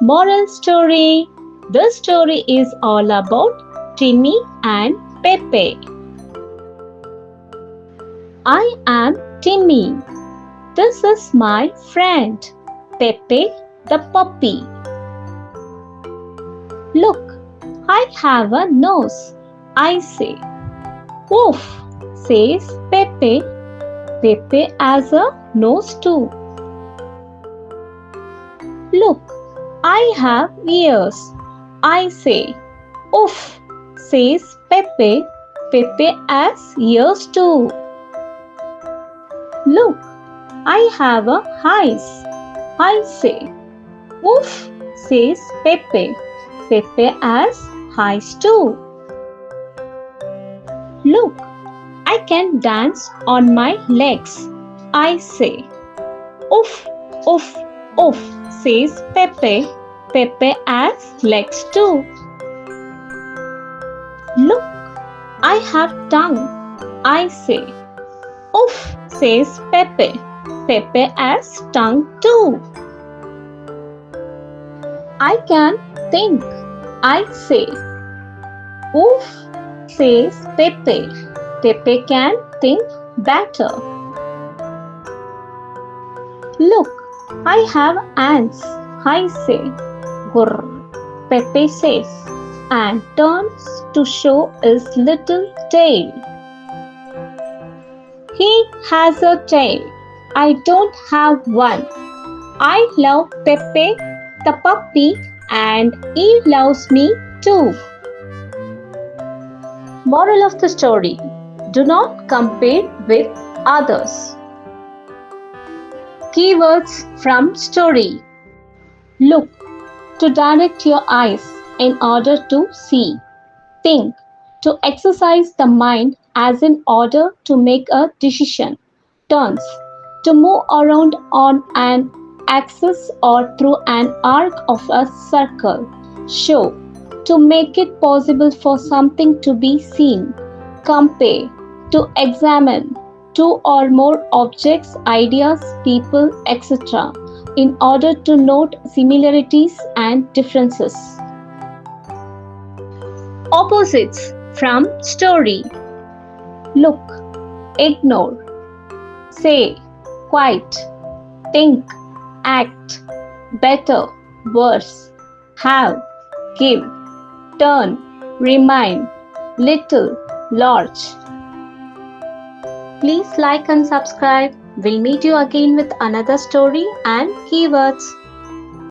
Moral story. This story is all about Timmy and Pepe. I am Timmy. This is my friend, Pepe the puppy. Look, I have a nose, I say. Woof, says Pepe. Pepe has a nose too. Look, I have ears, I say. Oof, says Pepe. Pepe has ears too. Look, I have a eyes, I say. Woof, says Pepe. Pepe has eyes too. Look, I can dance on my legs, I say. Oof, oof, oof, says Pepe. Pepe has legs too. Look, I have tongue, I say. Oof, says Pepe. Pepe has tongue too. I can think, I say. Oof, says Pepe. Pepe can think better. Look, I have ants, I say. Grrrrrrr, Pepe says, and turns to show his little tail. He has a tail. I don't have one. I love Pepe the puppy and he loves me too. Moral of the story. Do not compare with others. Keywords from story. Look, to direct your eyes in order to see. Think, to exercise the mind as in order to make a decision. Turns, to move around on an axis or through an arc of a circle. Show, to make it possible for something to be seen. Compare, to examine two or more objects, ideas, people, etc. in order to note similarities and differences. Opposites from story. Look, ignore, say, quiet, think, act, better, worse, have, give, turn, remind, little, large. Please like and subscribe. We'll meet you again with another story and keywords.